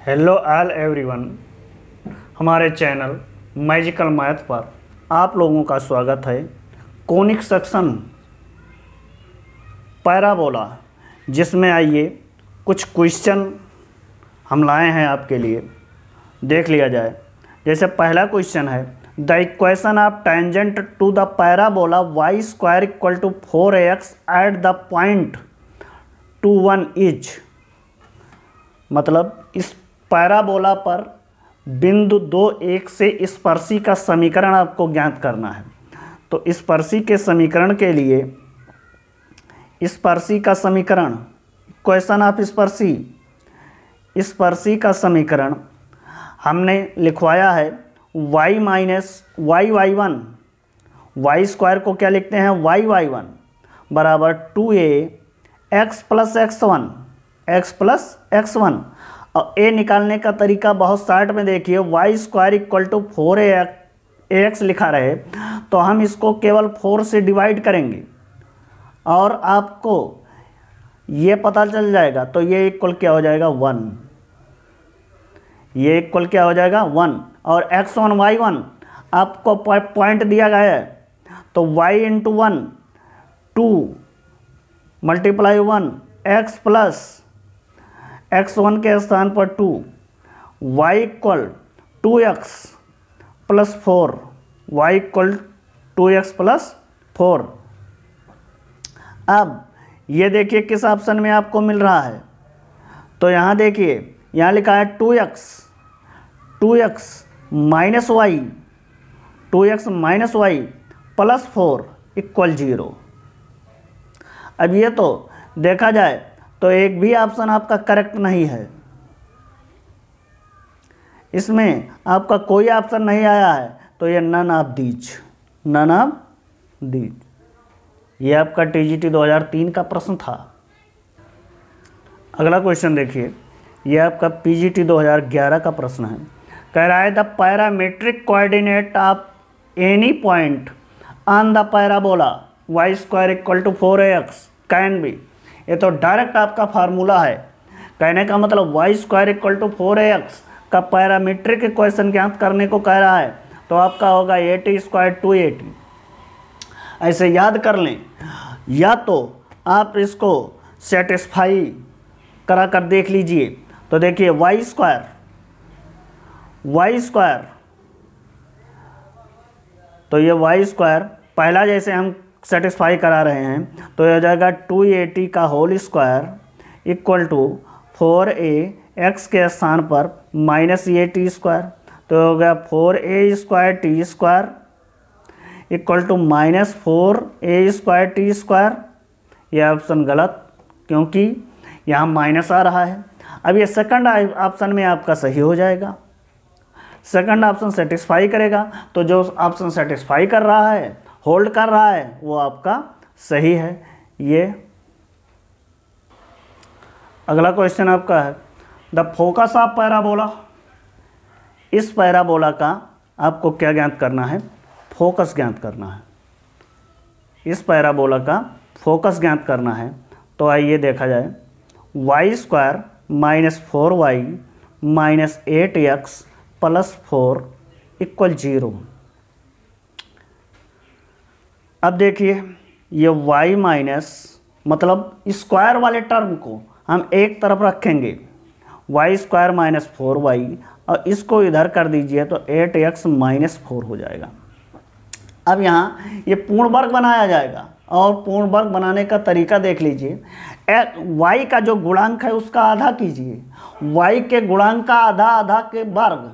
Hello all everyone, हमारे channel magical math पर आप लोगों का स्वागत है। कोनिक सेक्शन पैराबोला, जिसमें आइए कुछ क्वेश्चन हम लाए हैं आपके लिए, देख लिया जाए। जैसे पहला क्वेश्चन है, the equation of tangent to the parabola Y square equal to 4x at the point 2 1 is. मतलब इस पैराबोला पर बिंदु 2 1 से स्पर्शी का समीकरण आपको ज्ञात करना है। तो स्पर्शी के समीकरण के लिए स्पर्शी का समीकरण, क्वेश्चन ऑफ स्पर्शी का समीकरण हमने लिखवाया है y minus y1, Y square को क्या लिखते हैं y1 बराबर 2a x प्लस x1 और a निकालने का तरीका बहुत शॉर्ट में देखिए। Y square equal to 4ax लिखा रहे तो हम इसको केवल 4 से डिवाइड करेंगे और आपको ये पता चल जाएगा। तो ये इक्वल क्या हो जाएगा 1, ये इक्वल क्या हो जाएगा 1। और x1 y1 आपको पॉइंट दिया गया है तो y into 1 2 multiply 1 x plus x1 के स्थान पर 2, y equal 2x plus 4, y equal 2x plus 4। अब ये देखिए किस ऑप्शन में आपको मिल रहा है। तो यहाँ देखिए, यहाँ लिखा है 2x minus Y, 2x minus Y plus 4 equal 0। अब ये तो देखा जाए तो एक भी ऑप्शन आपका करेक्ट नहीं है, इसमें आपका कोई ऑप्शन नहीं आया है। तो ये नन ऑफ दीज, ये आपका टीजीटी 2003 का प्रश्न था। अगला क्वेश्चन देखिए, ये आपका पीजीटी 2011 का प्रश्न है। कह रहा है the parametric coordinate of any point on the parabola Y square equal to 4ax can be. ये तो डायरेक्ट आपका फार्मूला है। कहने का मतलब Y square equal to 4ax का पैरामीट्रिक इक्वेशन ज्ञात करने को कह रहा है तो आपका होगा 80 स्क्वायर 280। ऐसे याद कर लें, या तो आप इसको सेटिस्फाई करा कर देख लीजिए। तो देखिए वाई स्क्वायर तो ये वाई स्क्वायर पहला जैसे हम सेटिस्फाई करा रहे हैं तो यह हो जाएगा 280 का whole square equal to 4a x के स्थान पर माइनस ये टी स्क्वायर। तो हो गया 4a square T square equal to minus 4a square T square. यह ऑप्शन गलत, क्योंकि यहाँ माइनस आ रहा है। अब ये सेकंड ऑप्शन में आपका सही हो जाएगा, सेकंड ऑप्शन सेटिस्फाई करेगा। तो जो ऑप्शन सेटिस्फाई कर रहा है, होल्ड कर रहा है, वो आपका सही है। ये अगला क्वेश्चन आपका है द फोकस ऑफ पैराबोला। इस पैराबोला का आपको क्या ज्ञात करना है, फोकस ज्ञात करना है। इस पैराबोला का फोकस ज्ञात करना है। तो आइए देखा जाए, Y square minus 4y minus 8x plus 4 equal 0। अब देखिए ये y माइनस, मतलब स्क्वायर वाले टर्म को हम एक तरफ रखेंगे, वाई स्क्वायर माइनस 4y, और इसको इधर कर दीजिए तो 8x माइनस 4 हो जाएगा। अब यहाँ ये पूर्ण वर्ग बनाया जाएगा, और पूर्ण वर्ग बनाने का तरीका देख लीजिए। y का जो गुणांक है उसका आधा कीजिए, y के गुणांक का आधा के वर्ग।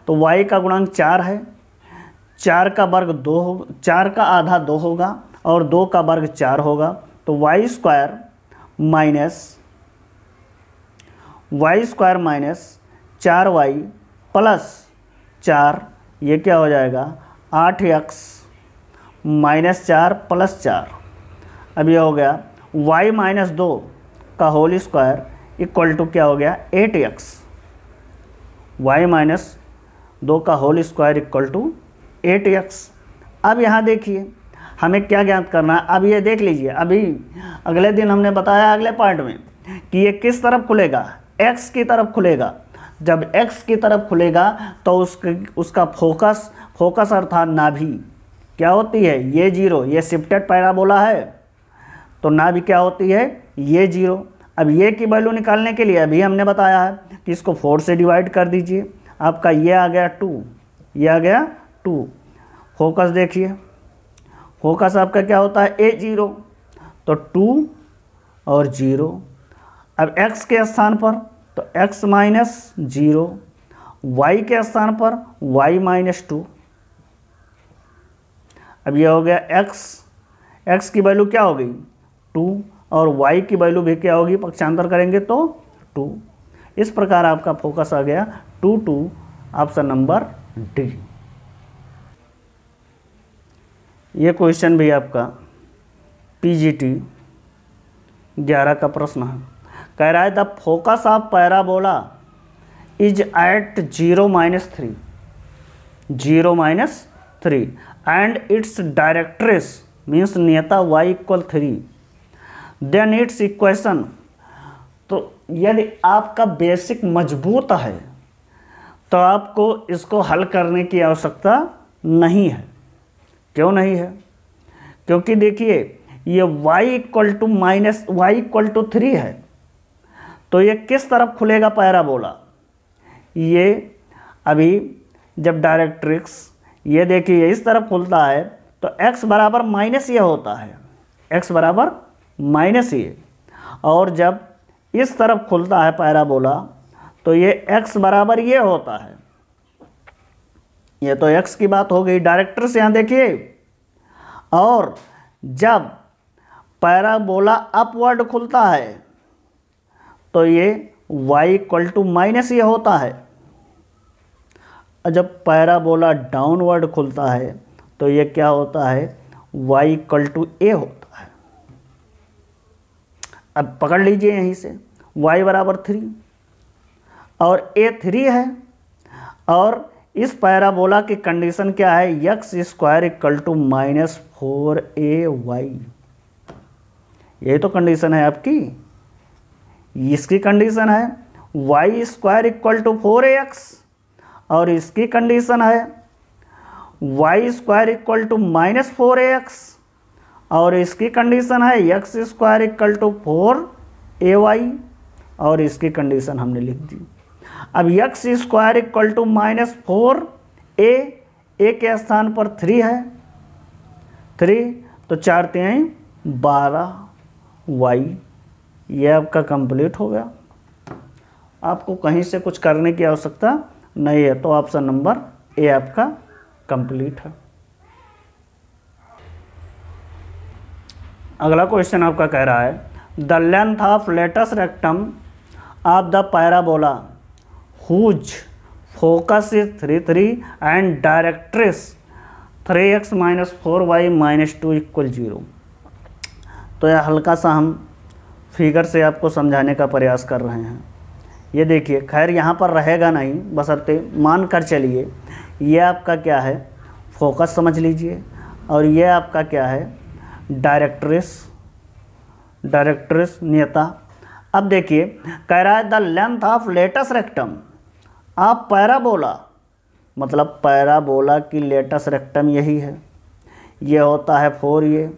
तो y का गुणांक 4 है, 4 का वर्ग 2 होगा, 4 का आधा 2 होगा और 2 का वर्ग 4 होगा। तो Y square minus 4y plus 4, ये क्या हो जाएगा 8x माइनस 4 प्लस 4। अब ये हो गया y माइनस 2 का होल स्क्वायर इक्वल टू क्या हो गया 8x, y माइनस 2 का whole square equal to 8x। अब यहाँ देखिए हमें क्या ज्ञात करना है। अब ये देख लीजिए, अभी अगले दिन हमने बताया अगले पार्ट में कि ये किस तरफ खुलेगा, x की तरफ खुलेगा। जब x की तरफ खुलेगा तो उसका फोकस अर्थात नाभि क्या होती है, ये 0, ये शिफ्टेड पैराबोला है तो नाभि क्या होती है, ये 0। अब ये की वैल्यू निकालने के लिए अभी हमने बताया है कि इसको 4 से डिवाइड कर दीजिए, आपका ये आ गया 2, ये आ गया 2। फोकस देखिए, फोकस आपका क्या होता है, A0, तो 2 और 0। अब x के स्थान पर तो x माइनस 0, y के स्थान पर y माइनस 2। अब ये हो गया x की वैल्यू क्या हो गई 2 और y की वैल्यू भी क्या होगी, पक्षांतर करेंगे तो 2। इस प्रकार आपका फोकस आ गया 2, 2, ऑप्शन नंबर डी। ये क्वेश्चन भी आपका PGT 11 का प्रश्न है। कह रहा है the focus of parabola is at 0-3 and its directrix means नियता y = 3, देन इट्स इक्वेशन। तो यदि आपका बेसिक मजबूत है तो आपको इसको हल करने की आवश्यकता नहीं है। क्यों नहीं है? क्योंकि देखिए ये y = 3 है तो ये किस तरफ खुलेगा पैराबोला, ये अभी जब डायरेक्ट्रिक्स ये देखिए इस तरफ खुलता है तो x बराबर माइनस ये होता है, x बराबर माइनस ये, और जब इस तरफ खुलता है पैराबोला तो ये x बराबर ये होता है। ये तो x की बात हो गई डायरेक्ट्रिक्स यहाँ देखिए। और जब पैराबोला अपवर्ड खुलता है तो ये y = माइनस ये होता है, और जब पैराबोला डाउनवर्ड खुलता है तो ये क्या होता है, y = a होता है। अब पकड़ लीजिए यहीं से y बराबर 3 और a 3 है, और इस पैराबोला की कंडीशन क्या है, x² = -4ay। यही तो कंडीशन है आपकी, इसकी कंडीशन है y² = 4ax, और इसकी कंडीशन है y² = -4ax, और इसकी कंडीशन है x² = 4ay, और इसकी कंडीशन हमने लिख दी। अब x² = -4a के स्थान पर 3 है, 3 तो 4 × 12y। ये आपका कंप्लीट हो गया, आपको कहीं से कुछ करने की आवश्यकता नहीं है, तो ऑप्शन नंबर ए आपका कंप्लीट है। अगला क्वेश्चन आपका कह रहा है the length of latus rectum of the parabola whose focus is 3, 3 and directrix 3x - 4y - 2 = 0। तो यह हल्का सा हम फिगर से आपको समझाने का प्रयास कर रहे हैं। ये देखिए, खैर यहाँ पर रहेगा नहीं, बशर्ते मान कर चलिए ये आपका क्या है, फोकस समझ लीजिए, और ये आपका क्या है, डायरेक्ट्रिस नियता। अब देखिए कह रहा है the length of latus rectum of parabola, मतलब पैराबोला की लेटस रेक्टम यही है, ये होता है 4a,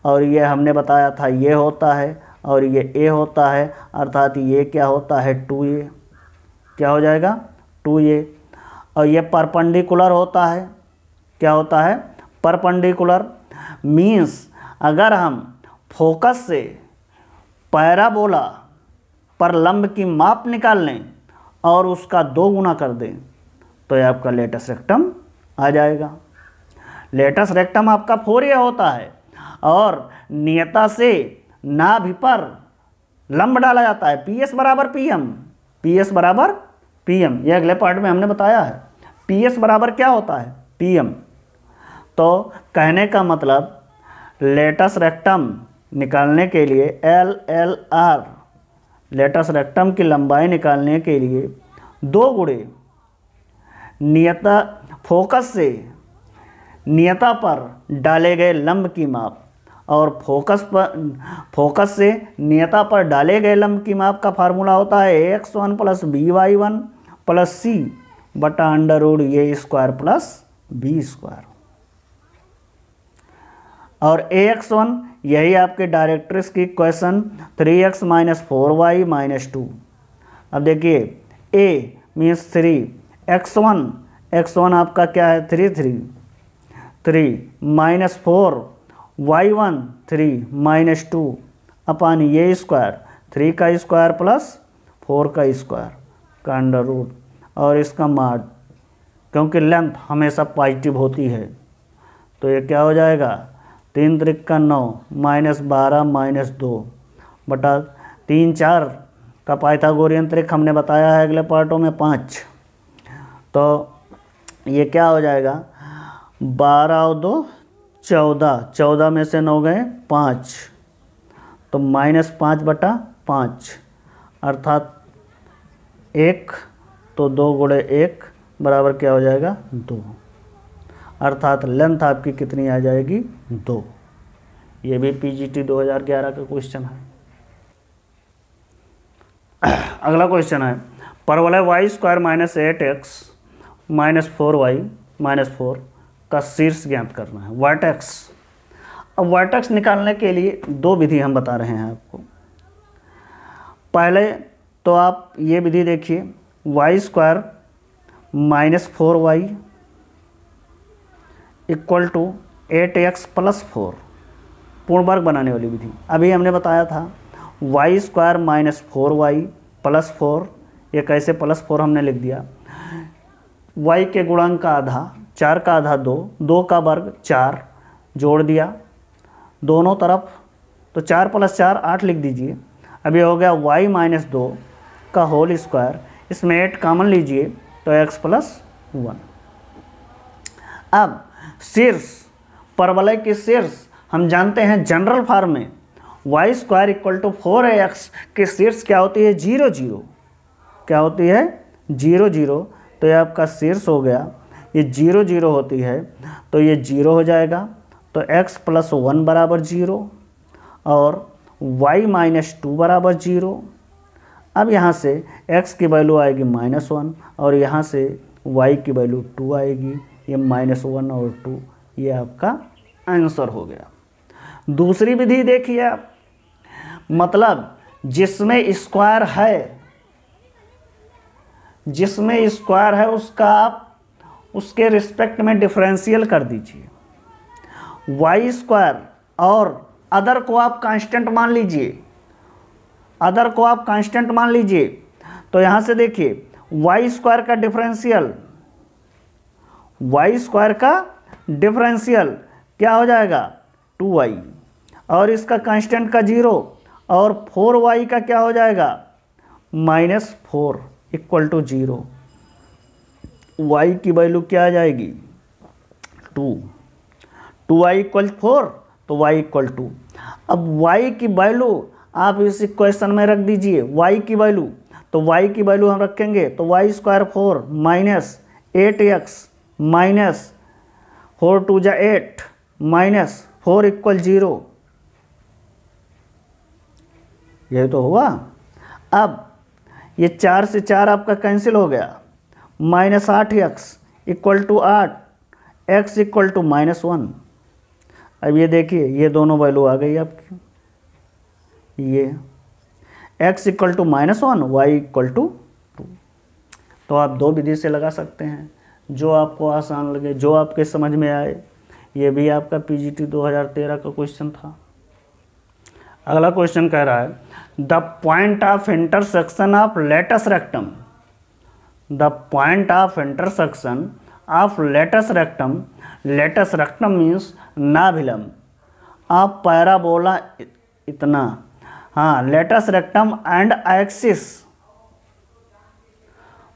और ये हमने बताया था ये होता है, और ये a होता है, अर्थात ये क्या होता है 2a, क्या हो जाएगा 2a, और ये परपेंडिकुलर होता है, क्या होता है परपेंडिकुलर। मीन्स अगर हम फोकस से पैराबोला पर लंब की माप निकाल लें और उसका 2 गुना कर दें तो ये आपका लेटस रेक्टम आ जाएगा। लेटस रेक्टम आपका 4a होता है, और नियता से नाभि पर लंब डाला जाता है, PS बराबर PM। ये अगले पार्ट में हमने बताया है, PS बराबर क्या होता है PM। तो कहने का मतलब लेटस रेक्टम निकालने के लिए LLR, लेटस रेक्टम की लंबाई निकालने के लिए 2 गुणे नियता फोकस से नियता पर डाले गए लंब की माप, और फोकस से नियता पर डाले गए लंब की माप का फार्मूला होता है AX1 + BY1 प्लस सी बटा अंडर रूट ए स्क्वायर प्लस बी स्क्वायर। और ax1 यही आपके डायरेक्ट्रिक्स की equation 3x minus 4y minus 2। अब देखिए a मीन्स 3, x1 आपका क्या है 3 माइनस 4 y1 3 माइनस 2 अपान ये स्क्वायर 3 का स्क्वायर प्लस 4 का स्क्वायर का अंडर रूट और इसका माड, क्योंकि लेंथ हमेशा पॉजिटिव होती है तो ये क्या हो जाएगा 3 त्रिक का 9 माइनस 12 माइनस 2 बटा 3 4 का पाइथागोरियन त्रिक हमने बताया है अगले पार्टों में 5। तो ये क्या हो जाएगा 12 और 2 14 में से 9 गए 5 तो माइनस 5 बटा 5 अर्थात 1 तो 2 गुणे 1 बराबर क्या हो जाएगा 2 अर्थात लेंथ आपकी कितनी आ जाएगी 2। ये भी पीजीटी 2011 का क्वेश्चन है। अगला क्वेश्चन है परवलय y square minus 8x minus 4y minus 4 का शीर्ष ज्ञात करना है वर्टेक्स। अब वर्टेक्स निकालने के लिए दो विधि हम बता रहे हैं आपको। पहले तो आप ये विधि देखिए y square minus 4y equal to 8x plus 4 पूर्ण वर्ग बनाने वाली विधि। अभी हमने बताया था Y square minus 4y plus 4, ये कैसे प्लस 4 हमने लिख दिया y के गुणांक का आधा 4 का आधा 2, 2 का वर्ग 4 जोड़ दिया दोनों तरफ तो 4 प्लस 4 8 लिख दीजिए। अब ये हो गया y माइनस 2 का होल स्क्वायर, इसमें 8 कॉमन लीजिए तो x प्लस 1। अब शीर्ष परवलय की शीर्ष हम जानते हैं जनरल फॉर्म में y square equal to 4ax की शीर्ष क्या होती है 0 0, क्या होती है 0 0। तो ये आपका शीर्ष हो गया, ये 0 0 होती है तो ये 0 हो जाएगा तो x प्लस 1 बराबर 0 और y माइनस 2 बराबर 0। अब यहाँ से x की वैल्यू आएगी -1 और यहाँ से y की वैल्यू 2 आएगी, ये -1 और 2 ये आपका आंसर हो गया। दूसरी विधि देखिए आप, मतलब जिसमें स्क्वायर है उसका आप उसके रिस्पेक्ट में डिफरेंशियल कर दीजिए। वाई स्क्वायर और अदर को आप कांस्टेंट मान लीजिए, तो यहाँ से देखिए वाई स्क्वायर का डिफरेंशियल क्या हो जाएगा 2y और इसका कांस्टेंट का 0 और 4y का क्या हो जाएगा -4 इक्वल टू 0। y की वैल्यू क्या आ जाएगी 2y इक्वल 4 तो y इक्वल 2। अब y की वैल्यू आप इस इक्वेशन में रख दीजिए y की वैल्यू, तो y की वैल्यू हम रखेंगे तो y square 4 minus 8x minus 4 2 जा 8 माइनस 4 इक्वल 0, यही तो हुआ। अब ये 4 से 4 आपका कैंसिल हो गया, minus 8x equal to 8, x equal to -1। अब ये देखिए ये दोनों वैल्यू आ गई आपकी, ये x equal to -1 y equal to 2। तो आप दो विधि से लगा सकते हैं, जो आपको आसान लगे, जो आपके समझ में आए। ये भी आपका पीजीटी 2013 का क्वेश्चन था। अगला क्वेश्चन कह रहा है the point of intersection of latus rectum. The point of intersection of latus rectum means नाभिलंब ऑफ पैराबोला इतना, हाँ लेटस रेक्टम एंड एक्सिस,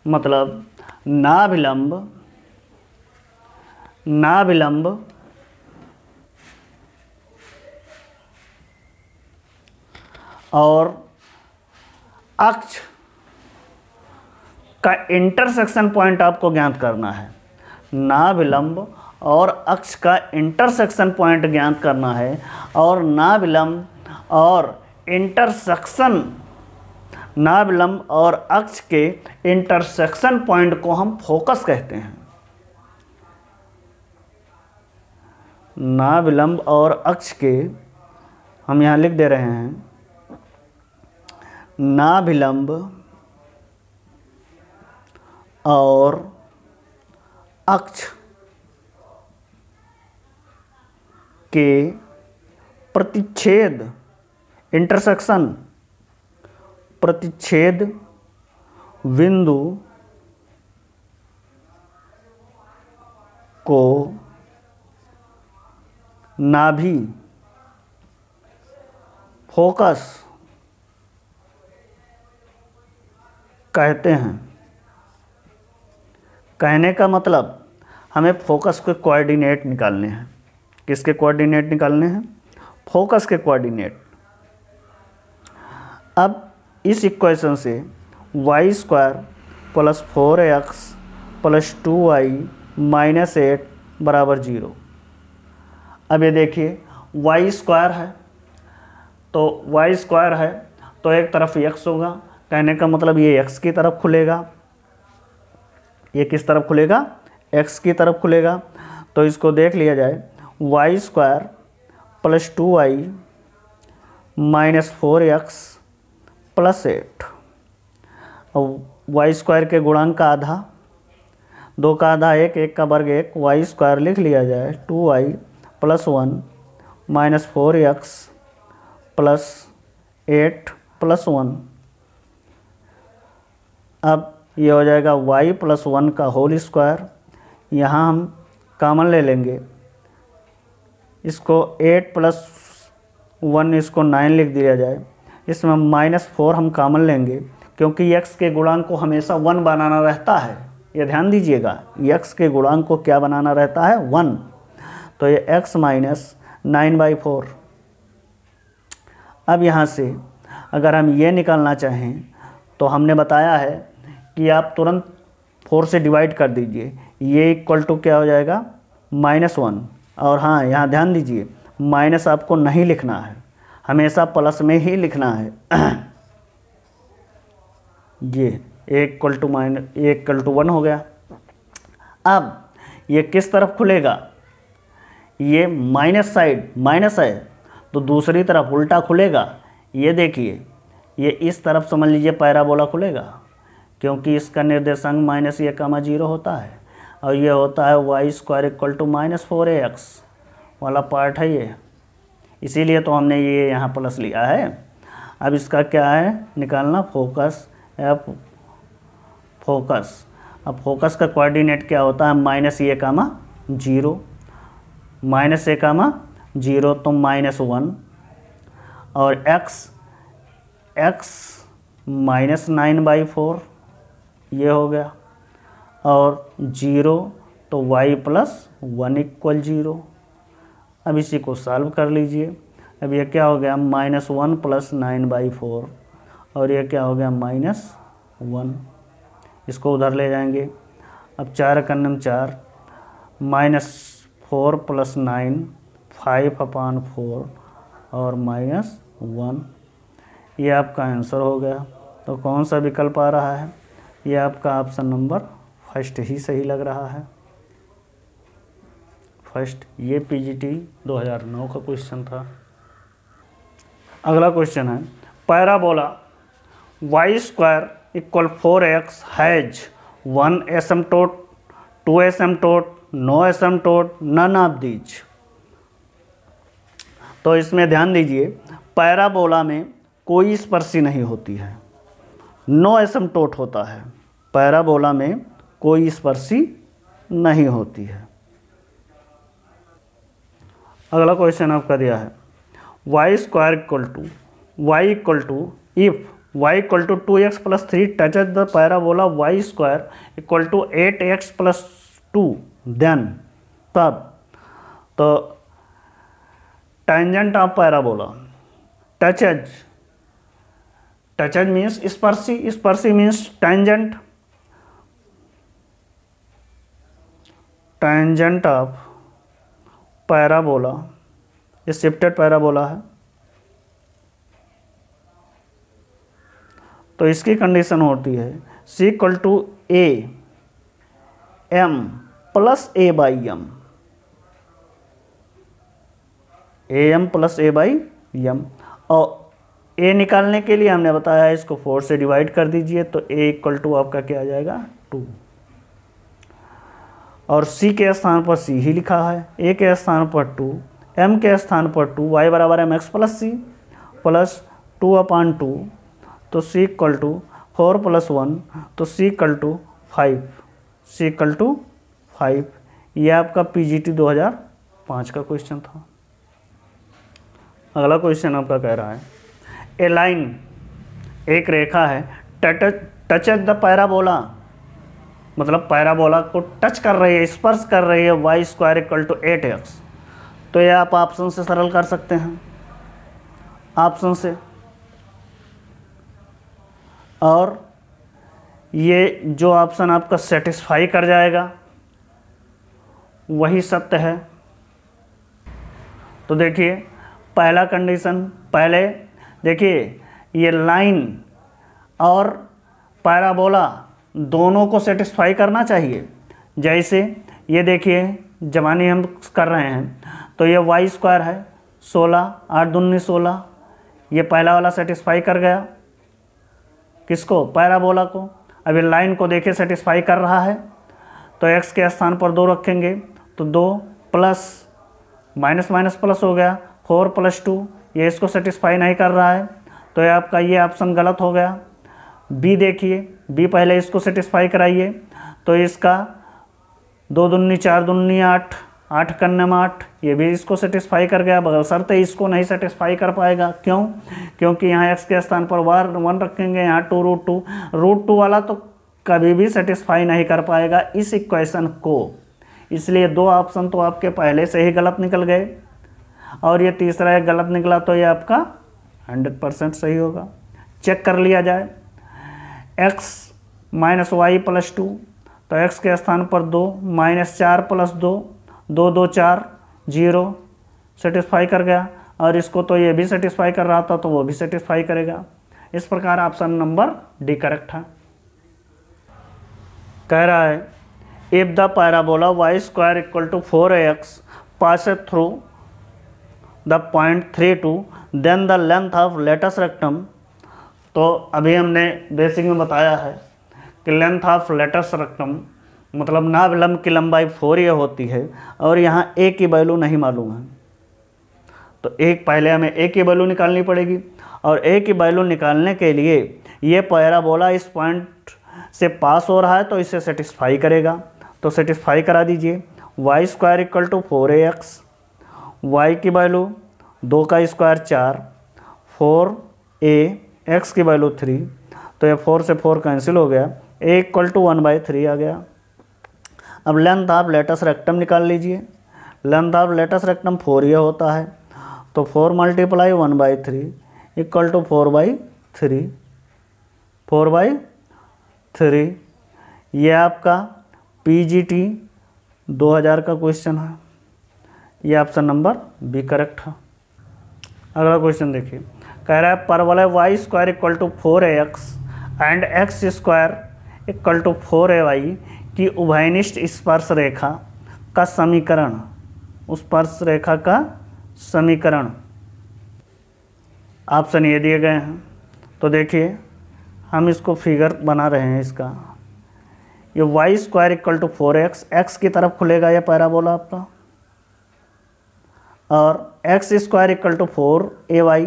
मतलब नाभिलंब और अक्ष का इंटरसेक्शन पॉइंट आपको ज्ञात करना है। नाभिलंब और अक्ष का इंटरसेक्शन पॉइंट ज्ञात करना है और नाभिलंब और इंटरसेक्शन नाभिलंब और अक्ष के इंटरसेक्शन पॉइंट को हम फोकस कहते हैं। नाभिलंब और अक्ष के, हम यहाँ लिख दे रहे हैं, नाभिलंब और अक्ष के प्रतिच्छेद, इंटरसेक्शन, प्रतिच्छेद बिंदु को नाभि फोकस कहते हैं। कहने का मतलब हमें फोकस के कोऑर्डिनेट निकालने हैं। किसके कोऑर्डिनेट निकालने हैं? फोकस के कोऑर्डिनेट। अब इस इक्वेशन से y square plus 4x plus 2y minus 8 बराबर 0। अब ये देखिए वाई स्क्वायर है, तो वाई स्क्वायर है तो एक तरफ x होगा, कहने का मतलब ये x की तरफ खुलेगा। ये किस तरफ खुलेगा? x की तरफ खुलेगा। तो इसको देख लिया जाए, Y square plus 2y minus 4x plus 8। और वाई स्क्वायर के गुणांक का आधा, 2 का आधा 1, 1 का वर्ग 1, वाई स्क्वायर लिख लिया जाए 2y plus 1 minus 4x plus 8 plus 1। अब ये हो जाएगा y प्लस 1 का होल स्क्वायर। यहाँ हम कॉमन ले लेंगे, इसको 8 प्लस 1, इसको 9 लिख दिया जाए। इसमें माइनस 4 हम कॉमन लेंगे, क्योंकि x के गुणांक को हमेशा 1 बनाना रहता है। ये ध्यान दीजिएगा, x के गुणांक को क्या बनाना रहता है? 1। तो ये x माइनस 9/4। अब यहाँ से अगर हम ये निकालना चाहें तो हमने बताया है कि आप तुरंत 4 से डिवाइड कर दीजिए। ये इक्वल टू क्या हो जाएगा? -1। और हाँ, यहाँ ध्यान दीजिए, माइनस आपको नहीं लिखना है, हमेशा प्लस में ही लिखना है। ये इक्वल टू 1 हो गया। अब ये किस तरफ खुलेगा? ये माइनस साइड, माइनस है तो दूसरी तरफ उल्टा खुलेगा। ये देखिए, ये इस तरफ समझ लीजिए पैराबोला खुलेगा, क्योंकि इसका निर्देशांक -a,0 होता है, और ये होता है Y square equal to -4ax वाला पार्ट है ये, इसीलिए तो हमने ये यहाँ प्लस लिया है। अब इसका क्या है निकालना? Focus, F focus. अब फोकस का कोऑर्डिनेट क्या होता है? -a,0, -a,0 तो -1, और x माइनस 9/4 ये हो गया, और 0 तो y प्लस 1 इक्वल 0। अब इसी को सॉल्व कर लीजिए। अब ये क्या हो गया? -1 प्लस 9/4, और ये क्या हो गया? -1। इसको उधर ले जाएंगे। अब 4 का 4, -4 प्लस 9, 5/4 और -1। ये आपका आंसर हो गया। तो कौन सा विकल्प आ रहा है? ये आपका ऑप्शन नंबर फर्स्ट ही सही लग रहा है। फर्स्ट, ये पीजीटी 2009 का क्वेश्चन था। अगला क्वेश्चन है, parabola Y square equal 4x has 1 asymptote, 2 asymptote, no asymptote, none of these. तो इसमें ध्यान दीजिए, पैराबोला में कोई स्पर्शी नहीं होती है, नो एसिम्पटोट होता है। पैराबोला में कोई स्पर्शी नहीं होती है। अगला क्वेश्चन आपका दिया है, Y square equal to if y equal to 2x plus 3 touches the parabola y square equal to 8x plus 2, then तब तो tangent of parabola, touches means स्पर्शी मीन्स टेंजेंट ऑफ पैराबोला, ये शिफ्टेड पैराबोला है, तो इसकी condition होती है C equal to A M plus A by M, A M plus A by M. और ए निकालने के लिए हमने बताया इसको 4 से डिवाइड कर दीजिए, तो ए इक्वल टू आपका क्या आ जाएगा 2। और सी के स्थान पर सी ही लिखा है, ए के स्थान पर 2, एम के स्थान पर 2, वाई बराबर M X plus C plus 2/2, तो सी इक्वल टू 4 + 1, तो C equal to 5, C equal to 5। ये आपका पीजीटी 2005 का क्वेश्चन था। अगला क्वेश्चन आपका कह रहा है ए लाइन, एक रेखा है, टच द पैराबोला, मतलब पैराबोला को टच कर रही है, स्पर्श कर रही है, y² = 8x। तो ये आप ऑप्शन से सरल कर सकते हैं, ऑप्शन से। और ये जो ऑप्शन आपका सेटिस्फाई कर जाएगा वही सत्य है। तो देखिए पहला कंडीशन, पहले देखिए ये लाइन और पैराबोला दोनों को सेटिस्फाई करना चाहिए। जैसे ये देखिए जमानी हम कर रहे हैं, तो ये y² है 16, 8 दूनी 16, ये पहला वाला सेटिस्फाई कर गया, किसको, पैराबोला को। अभी लाइन को देखिए सेटिस्फाई कर रहा है, तो x के स्थान पर 2 रखेंगे, तो 2 प्लस माइनस माइनस प्लस हो गया, 4 + 2, ये इसको सेटिस्फाई नहीं कर रहा है, तो ये आपका ये ऑप्शन गलत हो गया। बी देखिए, बी पहले इसको सेटिस्फाई कराइए, तो इसका 2 दूनी 4 दूनी 8, 8 करने में 8, ये भी इसको सेटिस्फाई कर गया, बशर्ते इसको नहीं सेटिस्फाई कर पाएगा। क्यों? क्योंकि यहाँ x के स्थान पर 1 रखेंगे, यहाँ 2√2, √2 वाला तो कभी भी सेटिस्फाई नहीं कर पाएगा इस इक्वेशन को। इसलिए 2 ऑप्शन तो आपके पहले से ही गलत निकल गए, और ये तीसरा एक गलत निकला, तो ये आपका 100% सही होगा। चेक कर लिया जाए, x - y + 2, तो x के स्थान पर 2, -4 + 2, 2 2 4 0, सेटिस्फाई कर गया। और इसको तो ये भी सेटिस्फाई कर रहा था, तो वो भी सेटिस्फाई करेगा। इस प्रकार ऑप्शन नंबर डी करेक्ट है। कह रहा है if the parabola y² = 4ax passes through the point 32, then the length of latus rectum। तो अभी हमने बेसिक में बताया है कि लेंथ ऑफ लेटस रेक्टम मतलब नाभिलंब की लंबाई 4 ये होती है, और यहाँ a की वैल्यू नहीं मालूम है, तो एक पहले हमें a की वैल्यू निकालनी पड़ेगी। और a की वैल्यू निकालने के लिए ये पैराबोला इस पॉइंट से पास हो रहा है, तो इसे सेटिस्फाई करेगा, तो सेटिस्फाई करा दीजिए। y² = 4ax, y की वैल्यू 2 का स्क्वायर 4, 4a, x की वैल्यू 3, तो ये 4 से 4 कैंसिल हो गया, a = 1/3 आ गया। अब लेंथ ऑफ लेटस रेक्टम निकाल लीजिए। लेंथ ऑफ लेटस रेक्टम 4 ये होता है, तो 4 × 1/3 = 4/3, 4/3। ये आपका पीजीटी 2000 का क्वेश्चन है, ये ऑप्शन नंबर बी करेक्ट है। अगला क्वेश्चन देखिए, कह रहा है परवलय y² = 4ax and x² = 4ay की उभयनिष्ठ स्पर्श रेखा का समीकरण, उस स्पर्श रेखा का समीकरण। ऑप्शन ये दिए गए हैं, तो देखिए हम इसको फिगर बना रहे हैं इसका। ये y² = 4x, x की तरफ खुलेगा ये पैराबोला आपका, और x² = 4ay,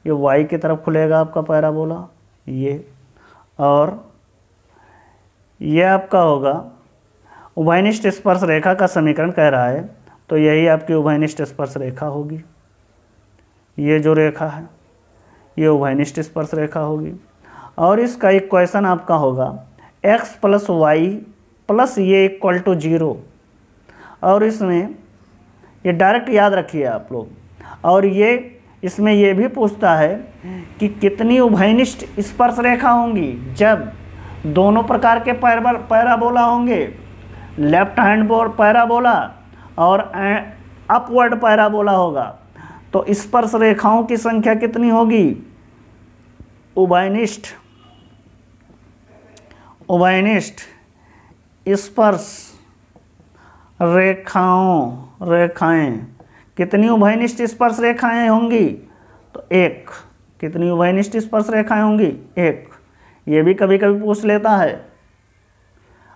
ये y की तरफ खुलेगा आपका पैराबोला ये, और ये आपका होगा उभयनिष्ठ स्पर्श रेखा का समीकरण कह रहा है, तो यही आपकी उभयनिष्ठ स्पर्श रेखा होगी। ये जो रेखा है ये उभयनिष्ठ स्पर्श रेखा होगी, और इसका इक्वेशन आपका होगा x + y + ये = 0, और इसमें ये डायरेक्ट याद रखिए आप लोग। और ये इसमें ये भी पूछता है कि कितनी उभयनिष्ठ स्पर्श रेखा होंगी जब दोनों प्रकार के पैराबोला होंगे, लेफ्ट हैंड पैराबोला और अपवर्ड पैराबोला होगा, तो स्पर्श रेखाओं की संख्या कितनी होगी, उभयनिष्ठ उभयनिष्ठ स्पर्श रेखाएं कितनी उभयनिष्ठ स्पर्श रेखाएं होंगी? तो एक। कितनी उभयनिष्ठ स्पर्श रेखाएं होंगी? एक। ये भी कभी कभी पूछ लेता है,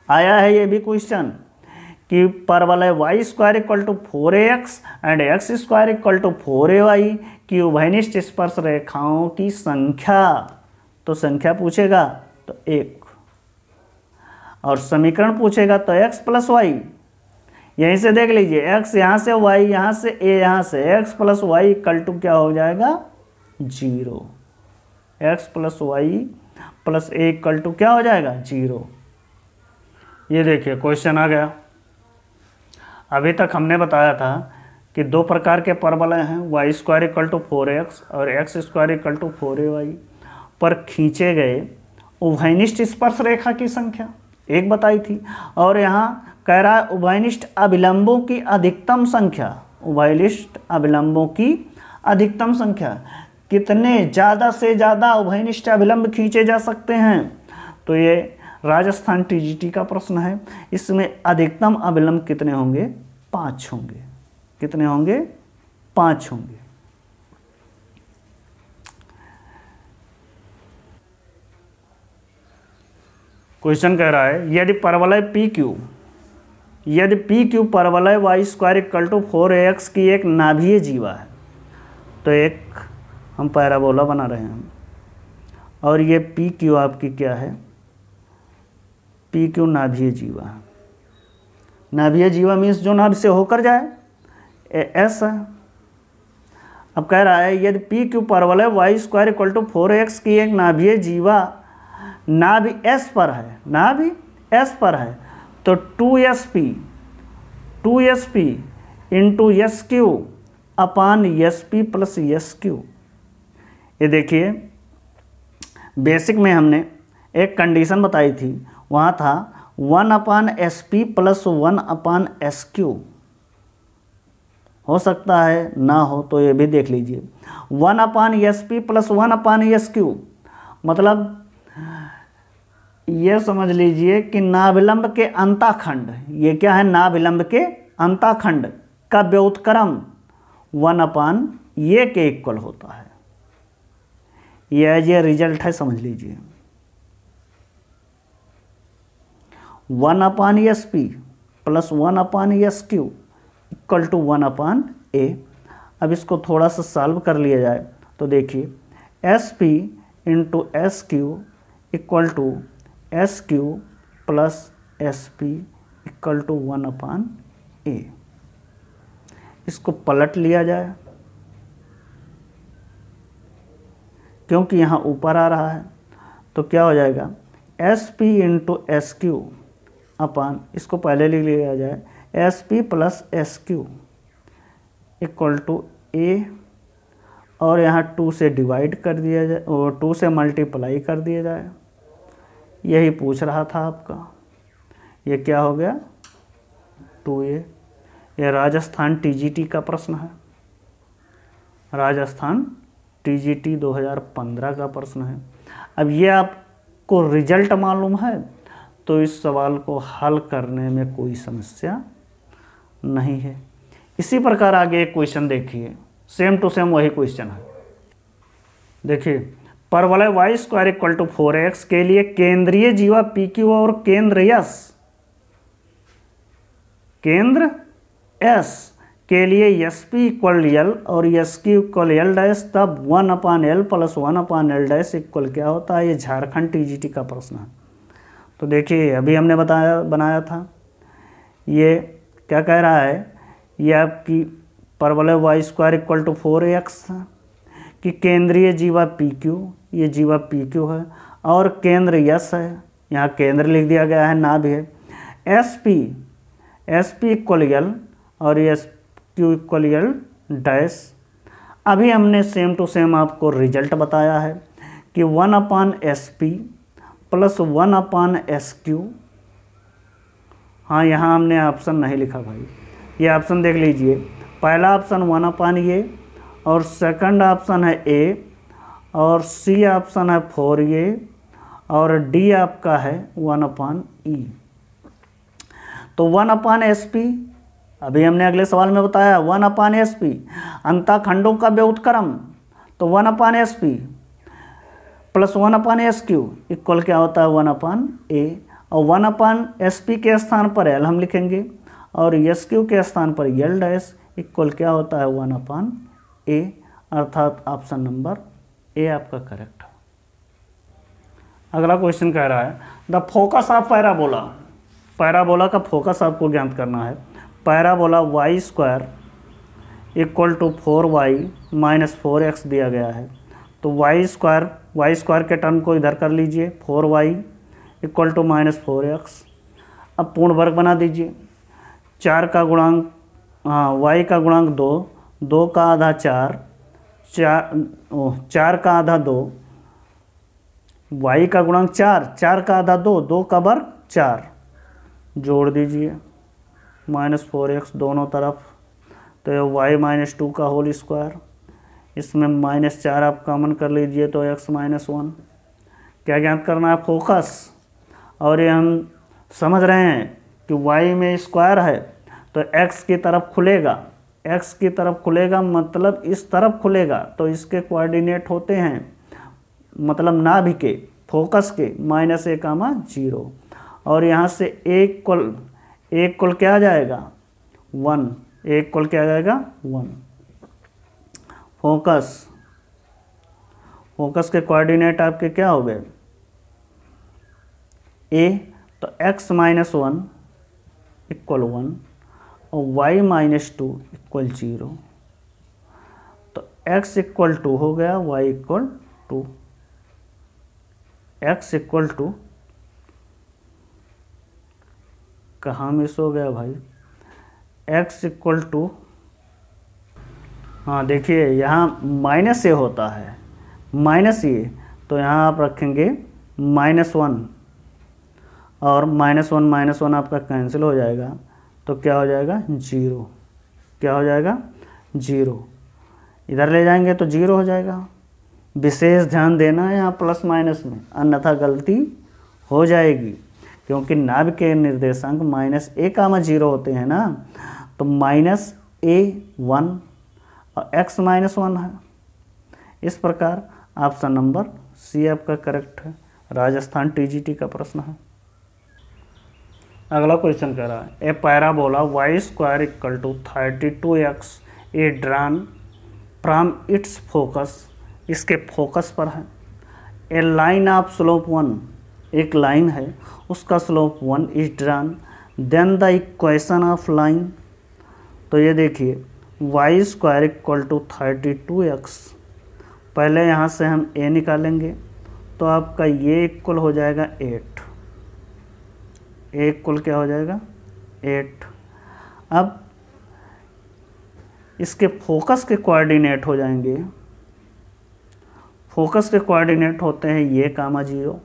आया है ये भी क्वेश्चन कि परवलय y square equal to 4ax and x square equal to 4ay की उभयनिष्ठ स्पर्श रेखाओं की संख्या। तो संख्या पूछेगा तो एक, और समीकरण पूछेगा तो x प्लस वाई। यहीं से देख लीजिए, x यहाँ से, y यहाँ से, a यहाँ से, x plus y equal to क्या हो जाएगा? 0। x plus y plus a equal to क्या हो जाएगा? 0। ये देखिए क्वेश्चन आ गया। अभी तक हमने बताया था कि दो प्रकार के परवलय हैं, Y square equal to 4x और x square equal to 4ay पर खींचे गए उभयनिष्ठ स्पर्श रेखा की संख्या एक बताई थी, और यहाँ कह रहा है उभयनिष्ठ अभिलंबों की अधिकतम संख्या। उभयनिष्ठ अभिलंबों की अधिकतम संख्या, कितने ज़्यादा से ज़्यादा उभयनिष्ठ अभिलंब खींचे जा सकते हैं? तो ये राजस्थान टीजीटी का प्रश्न है। इसमें अधिकतम अभिलंब कितने होंगे? 5 होंगे। कितने होंगे? 5 होंगे। क्वेश्चन कह रहा है यदि परवलय पी क्यू परवलय y square equal to 4ax की एक नाभीय जीवा है, तो एक हम पैराबोला बना रहे हैं, और ये पी क्यू आपकी क्या है? पी क्यू नाभीय जीवा है। नाभीय जीवा मीन्स जो नाभ से होकर जाए, एस है। अब कह रहा है यदि पी क्यू परवलय y square equal to 4ax की एक नाभीय जीवा नाभि एस पर है, नाभि एस पर है, तो 2sp into S Q upon S P plus S Q. ये देखिए बेसिक में हमने एक कंडीशन बताई थी, वहाँ था 1/SP प्लस 1/SQ। हो सकता है ना हो, तो ये भी देख लीजिए। 1/SP प्लस 1/SQ मतलब ये समझ लीजिए कि नाभिलंब के अंताखंड, ये क्या है? नाभिलंब के अंताखंड का व्युत्क्रम 1/ये के इक्वल होता है। ये रिजल्ट है, समझ लीजिए। 1/SP plus 1/SQ equal to 1/A। अब इसको थोड़ा सा सॉल्व कर लिया जाए तो देखिए SP into SQ equal to SQ plus SP equal to 1/A। इसको पलट लिया जाए क्योंकि यहाँ ऊपर आ रहा है, तो क्या हो जाएगा? SP इंटू SQ अपान, इसको पहले लिख लिया जाए, SP plus SQ equal to A, और यहाँ 2 से डिवाइड कर दिया जाए और 2 से मल्टीप्लाई कर दिया जाए। यही पूछ रहा था आपका। ये क्या हो गया? 2A। ये राजस्थान टीजीटी का प्रश्न है, राजस्थान टीजीटी 2015 का प्रश्न है। अब ये आपको रिजल्ट मालूम है तो इस सवाल को हल करने में कोई समस्या नहीं है। इसी प्रकार आगे एक क्वेश्चन देखिए, सेम टू सेम वही क्वेश्चन है। देखिए परवलय y square equal to 4x के लिए केंद्रीय जीवा पी क्यू और केंद्र एस के लिए एस पी इक्वल एल और S Q equal L dash, तब 1/L plus 1/L dash equal क्या होता है? ये झारखंड टीजीटी का प्रश्न है। तो देखिए अभी हमने बनाया था। ये क्या कह रहा है? ये आपकी परवलय y square equal to 4ax कि केंद्रीय जीवा पी क्यू, ये जीवा पी क्यू है, और केंद्र यस है, यहाँ केंद्र लिख दिया गया है, नाभि है। एस पी इक्वल एल और S Q equal L dash. अभी हमने सेम टू सेम आपको रिजल्ट बताया है कि 1/SP प्लस 1/SQ। हाँ, यहाँ हमने ऑप्शन नहीं लिखा भाई, ये ऑप्शन देख लीजिए। पहला ऑप्शन 1/A और सेकंड ऑप्शन है A और सी ऑप्शन है 4A और डी आपका है 1/e। तो 1/sp, अभी हमने अगले सवाल में बताया 1/sp अंतःखंडों का व्युत्क्रम, तो 1/sp प्लस 1/sq इक्वल क्या होता है 1/a, और 1/sp के स्थान पर l हम लिखेंगे और sq के स्थान पर l डैश इक्वल क्या होता है 1/a, अर्थात ऑप्शन नंबर ए आपका करेक्ट है। अगला क्वेश्चन कह रहा है the focus of parabola, parabola का फोकस आपको ज्ञात करना है। Parabola y² equal to 4y minus 4x दिया गया है, तो y² के टर्म को इधर कर लीजिए, 4y equal to minus 4x। अब पूर्ण वर्ग बना दीजिए, 4 का गुणांक y का गुणांक 2, 2 का आधा 4, 4 का आधा 2, y का गुणांक 4, 4 का आधा 2, 2 का वर्ग 4, जोड़ दीजिए माइनस 4x दोनों तरफ, तो ये y माइनस 2 का होल स्क्वायर, इसमें माइनस 4 आप कॉमन कर लीजिए तो x माइनस 1। क्या ज्ञात करना है फोकस, और ये हम समझ रहे हैं कि y में स्क्वायर है तो x की तरफ खुलेगा, x की तरफ खुलेगा मतलब इस तरफ खुलेगा, तो इसके कोऑर्डिनेट होते हैं मतलब नाभि के फोकस के -a, 0, और यहाँ से एक कुल क्या आ जाएगा 1, एक कुल क्या आ जाएगा 1। फोकस के कोऑर्डिनेट आपके क्या हो गए a, तो x माइनस 1 इक्वल 1 और y माइनस 2 इक्वल 0, तो x इक्वल 2 हो गया, y equal 2, x equal to कहाँ मिस हो गया भाई, x इक्वल टू, हाँ देखिए यहाँ माइनस ए होता है, माइनस ए, तो यहाँ आप रखेंगे -1 और -1 आपका कैंसिल हो जाएगा, तो क्या हो जाएगा 0, क्या हो जाएगा 0, इधर ले जाएंगे तो 0 हो जाएगा। विशेष ध्यान देना है यहाँ प्लस माइनस में, अन्यथा गलती हो जाएगी, क्योंकि नाभि के निर्देशांक -a, 0 होते हैं ना, तो -a 1 और x -1 है। इस प्रकार ऑप्शन नंबर सी आपका करेक्ट है, राजस्थान टीजीटी का प्रश्न है। अगला क्वेश्चन कह रहा है a parabola y² equal to 32x a drawn from its focus, इसके फोकस पर है। ए लाइन ऑफ स्लोप 1, एक लाइन है उसका slope 1 is drawn, then the equation of line, तो ये देखिए y² इक्वल टू 32x, पहले यहाँ से हम a निकालेंगे तो आपका ये इक्वल हो जाएगा 8, a इक्वल क्या हो जाएगा 8। अब इसके फोकस के कोऑर्डिनेट हो जाएंगे, फोकस के कोऑर्डिनेट होते हैं ये कामा 0,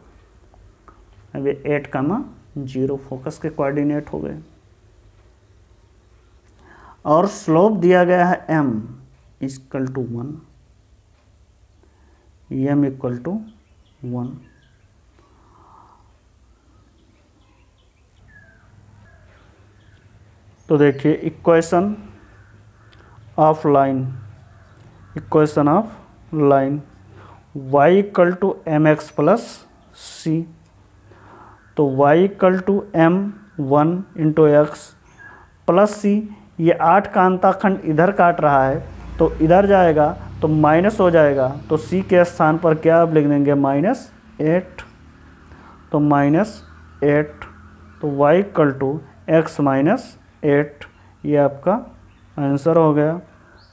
अब 8 कामा 0 फोकस के कोऑर्डिनेट हो गए, और स्लोप दिया गया है m equal to 1, m equal to 1। तो देखिए equation of line, equation of line y equal to mx plus c, तो y equal to m1 into x plus c, ये 8 का अंतःखंड इधर काट रहा है तो इधर जाएगा तो माइनस हो जाएगा, तो c के स्थान पर क्या आप लिख देंगे -8, तो -8, तो y इक्वल टू x -8, ये आपका आंसर हो गया।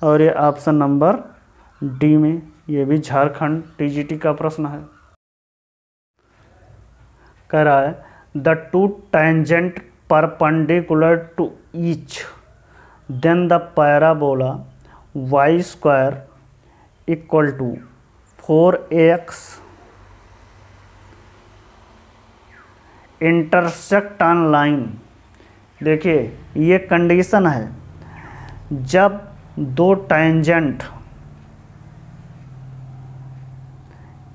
और ये ऑप्शन नंबर डी में, ये भी झारखंड टीजीटी का प्रश्न है। कह रहा है the two tangent perpendicular to each, then the parabola y² equal to 4ax intersect on line. देखिए ये कंडीशन है जब दो टेंजेंट,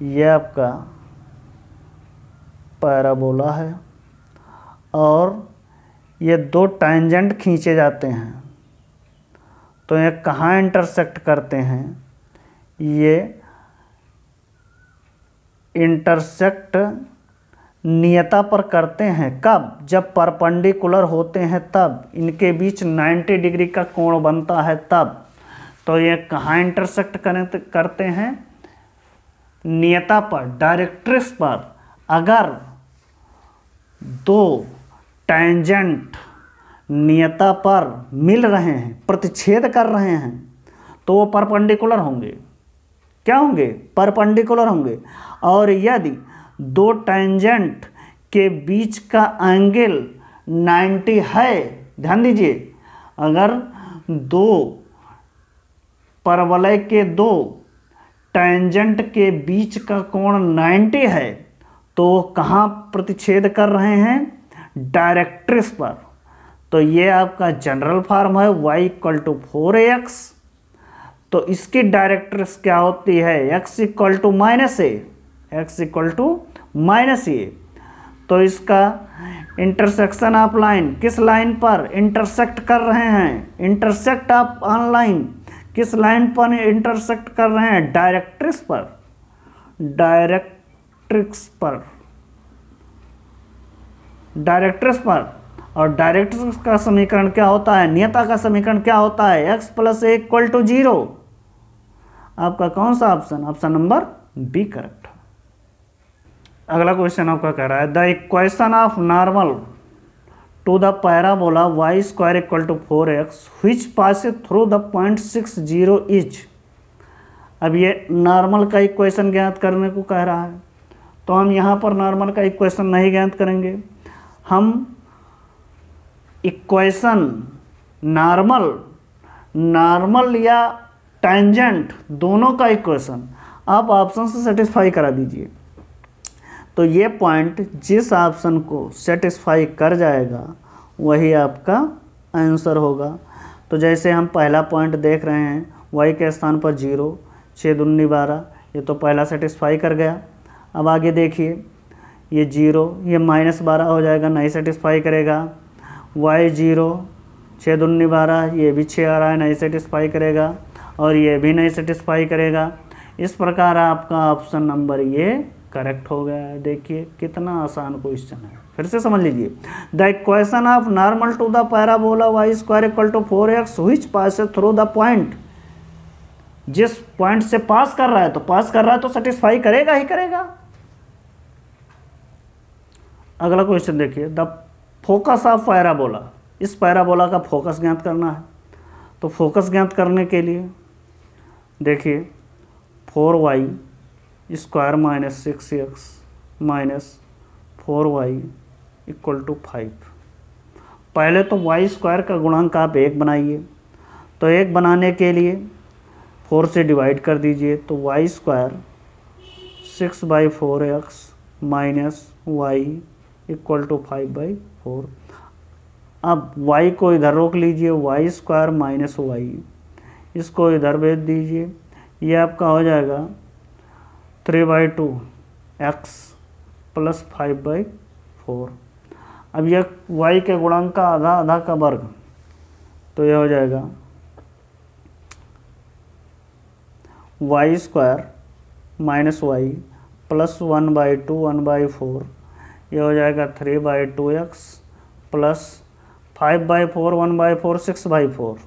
ये आपका पैराबोला है और ये दो टैंजेंट खींचे जाते हैं, तो ये कहाँ इंटरसेक्ट करते हैं? ये इंटरसेक्ट नियता पर करते हैं। कब? जब परपेंडिकुलर होते हैं तब, इनके बीच 90 डिग्री का कोण बनता है तब। तो ये कहाँ इंटरसेक्ट करते हैं? नियता पर, डायरेक्ट्रिक्स पर। अगर दो टैंजेंट नियता पर मिल रहे हैं, प्रतिच्छेद कर रहे हैं, तो वो परपेंडिकुलर होंगे। क्या होंगे? परपेंडिकुलर होंगे। और यदि दो टैंजेंट के बीच का एंगल 90 है, ध्यान दीजिए, अगर दो परवलय के दो टैंजेंट के बीच का कोण 90 है, तो कहाँ प्रतिच्छेद कर रहे हैं? डायरेक्ट्रिक्स पर। तो ये आपका जनरल फॉर्म है y = 4ax। तो इसकी डायरेक्ट्रिक्स क्या होती है? x = -a, x = -a। तो इसका इंटरसेक्शन ऑफ लाइन, किस लाइन पर इंटरसेक्ट कर रहे हैं? इंटरसेक्ट ऑफ ऑन लाइन, किस लाइन पर इंटरसेक्ट कर रहे हैं? डायरेक्ट्रिक्स पर, डायरेक्ट्रिक्स पर, डायरेक्ट्रिक्स पर। और डायरेक्ट्रिक्स का समीकरण क्या होता है? नियता का समीकरण क्या होता है? x + a = 0। आपका कौन सा option? Option number B correct. अगला क्वेश्चन आपका कह रहा है the equation of normal to the parabola y² = 4x which passes through the point 60 is. अब ये नॉर्मल का इक्वेशन ज्ञात करने को कह रहा है, तो हम यहाँ पर नॉर्मल का इक्वेशन नहीं ज्ञात करेंगे। हम इक्वेशन नॉर्मल या टेंजेंट दोनों का इक्वेशन आप ऑप्शन से सेटिस्फाई करा दीजिए। तो ये पॉइंट जिस ऑप्शन को सेटिस्फाई कर जाएगा वही आपका आंसर होगा। तो जैसे हम पहला पॉइंट देख रहे हैं, y के स्थान पर 0, 6 दूनी 12, ये तो पहला सेटिस्फाई कर गया। अब आगे देखिए, ये 0, ये -12 हो जाएगा, नहीं सेटिस्फाई करेगा। y 0, 6 दूनी 12, ये भी 6 आ रहा है, नहीं सेटिस्फाई करेगा। और ये भी नहीं सेटिस्फाई करेगा। इस प्रकार आपका ऑप्शन नंबर ये करेक्ट हो गया है। देखिए कितना आसान क्वेश्चन है, फिर से समझ लीजिए। The equation of normal to the parabola y² = 4x which passes through the point, जिस पॉइंट से पास कर रहा है, तो पास कर रहा है तो सेटिस्फाई करेगा ही करेगा। अगला क्वेश्चन देखिए, द फोकस ऑफ पैराबोला, इस पैराबोला का फोकस ज्ञात करना है। तो फोकस ज्ञात करने के लिए देखिए 4y² - 6x - 4y = 5। पहले तो y² का गुणांक आप 1 बनाइए। तो 1 बनाने के लिए 4 से डिवाइड कर दीजिए, तो y² 6/4x - y = 5/4। अब y को इधर रोक लीजिए, y² - y, इसको इधर भेज दीजिए, ये आपका हो जाएगा 3/2x + 5/4। अब यह y के गुणांक का आधा आधा का वर्ग, तो यह हो जाएगा y² - y + 1/2 1/4, यह हो जाएगा 3/2x + 5/4 1/4 6/4,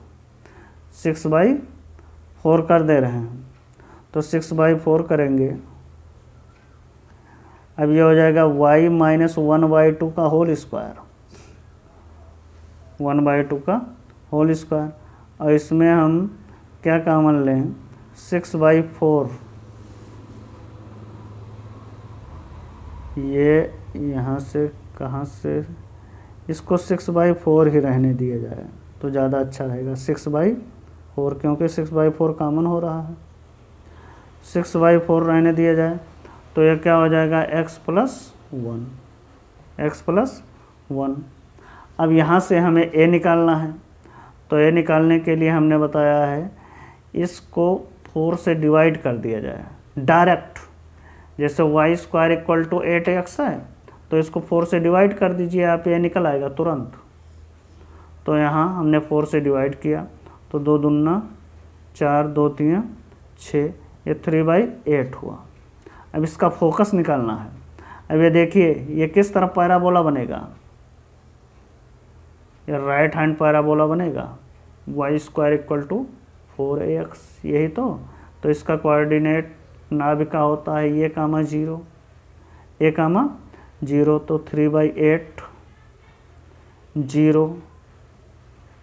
6/4 कर दे रहे हैं, तो 6/4 करेंगे। अब ये हो जाएगा y - 1/2 का होल स्क्वायर, 1/2 का होल स्क्वायर। और इसमें हम क्या कॉमन लें? 6/4, ये यहाँ से कहाँ से, इसको 6/4 ही रहने दिया जाए तो ज़्यादा अच्छा रहेगा। 6/4, क्योंकि 6/4 कॉमन हो रहा है, 6/4 रहने दिया जाए, तो यह क्या हो जाएगा? x + 1। अब यहाँ से हमें a निकालना है, तो a निकालने के लिए हमने बताया है इसको 4 से डिवाइड कर दिया जाए डायरेक्ट। जैसे y² = 8x है, तो इसको 4 से डिवाइड कर दीजिए आप, ये निकल आएगा तुरंत। तो यहाँ हमने 4 से डिवाइड किया तो 2 दूना 4, 2 3 6, ये 3/8 हुआ। अब इसका फोकस निकालना है। अब ये देखिए ये किस तरफ पैराबोला बनेगा, ये राइट हैंड पैराबोला बनेगा। y² = 4ax, यही तो इसका कोऑर्डिनेट नाभि का होता है ये कामा 0, ए कामा 0, तो 3/8 0।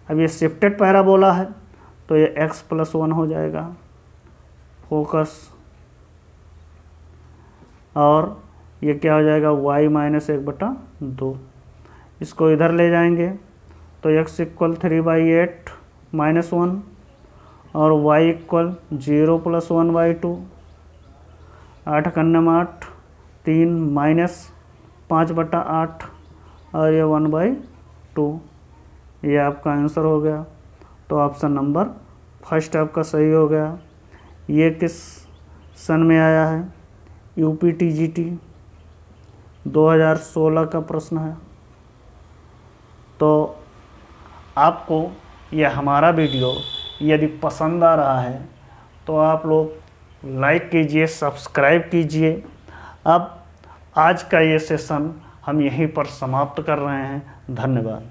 अब ये शिफ्टेड पैराबोला है तो ये x + 1 हो जाएगा फोकस, और ये क्या हो जाएगा y - 1/2। इसको इधर ले जाएंगे तो x = 3/8 - 1 और y = 0 + 1/2। 8 × 8 3 - 5/8 और ये 1/2। ये आपका आंसर हो गया। तो ऑप्शन नंबर फर्स्ट आपका सही हो गया। ये किस सन में आया है, UPTGT 2016 का प्रश्न है। तो आपको यह हमारा वीडियो यदि पसंद आ रहा है तो आप लोग लाइक कीजिए, सब्सक्राइब कीजिए। अब आज का ये सेशन हम यहीं पर समाप्त कर रहे हैं। धन्यवाद।